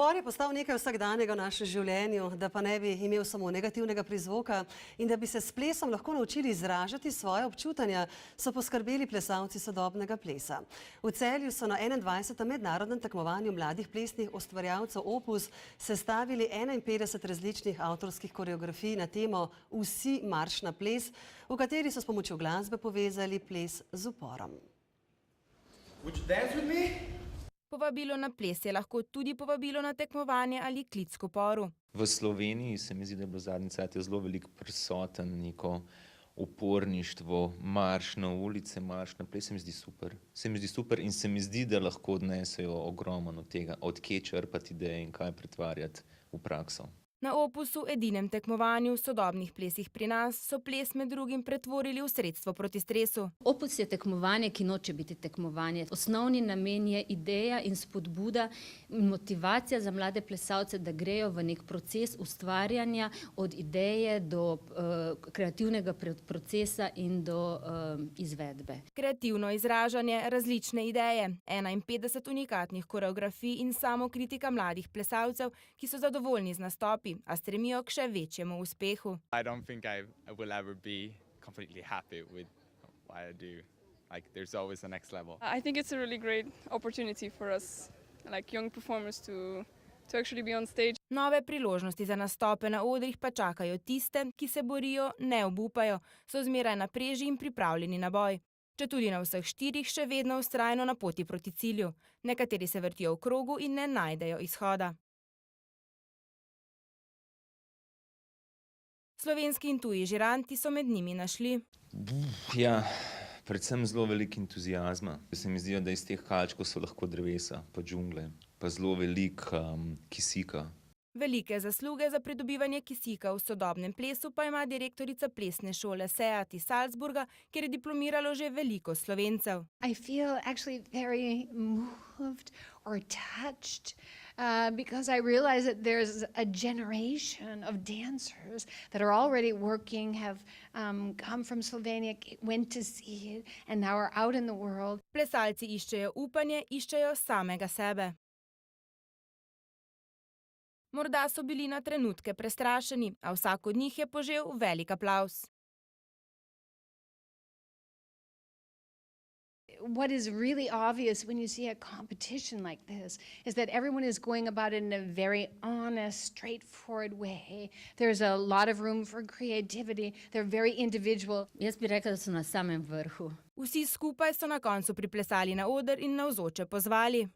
Upor je postal nekaj vsakdanjega v našem življenju, da pa ne bi imel samo negativnega prizvoka in da bi se s plesom lahko naučili izražati svoje občutanja, so poskrbeli plesalci sodobnega plesa. V Celju so na 21. mednarodnem tekmovanju mladih plesnih ustvarjalcev Opus sestavili 51 različnih avtorskih koreografij na temo Vsi marš na ples, v kateri so s pomočjo glasbe povezali ples z uporom. Would you dance with me? Povabilo na ples je lahko tudi povabilo na tekmovanje ali klic k uporu. V Sloveniji se mi zdi, da je bilo zadnji cajt zelo veliko prisoten neko uporništvo, marš na ulice, marš na ples, se mi zdi super. Se mi zdi super in se mi zdi, da lahko odnesejo ogromno od tega, od kje črpati ideje in kaj pretvarjati v prakso. Na Opusu, edinem tekmovanju v sodobnih plesih pri nas, so ples med drugim pretvorili v sredstvo proti stresu. Opus je tekmovanje, ki noče biti tekmovanje. Osnovni namen je ideja in spodbuda in motivacija za mlade plesalce, da grejo v nek proces ustvarjanja od ideje do kreativnega procesa in do izvedbe. Kreativno izražanje, različne ideje, 51 unikatnih koreografij in samokritika mladih plesalcev, ki so zadovoljni z nastopi, a stremijo k še večjemu uspehu. I don't think I will ever be completely happy with what I do. Like, there's always the next level. I think it's a really great opportunity for us, like young performers, to actually be on stage. Nove priložnosti za nastope na odrih pa čakajo tiste, ki se borijo, ne obupajo, so zmeraj na preži in pripravljeni na boj. Četudi na vseh štirih še vedno vztrajno na poti proti cilju. Nekateri se vrtijo v krogu in ne najdejo izhoda. Slovenski in tuji žiranti so med njimi našli. Ja, predvsem zelo veliko entuziazma. Se mi zdijo, da iz teh kalčkov so lahko drevesa, pa džungle, pa zelo veliko kisika. Velike zasluge za pridobivanje kisika v sodobnem plesu pa ima direktorica plesne šole SEAT iz Salzburga, kjer je diplomiralo že veliko Slovencev. I feel actually very moved or touched because I realize that there's a generation of dancers that are already working, have come from Slovenia, went to see it and now are out in the world. Plesalci iščejo upanje, iščejo samega sebe. Morda so bili na trenutke prestrašeni, a vsak od njih je požel velik aplavz. What is really obvious when you see a competition like this is that everyone is going about it in a very honest, straightforward way. There's a lot of room for creativity. They're very individual. Jaz bi rekla, da so na samem vrhu. Vsi skupaj so na koncu priplesali na oder in navzoče pozvali.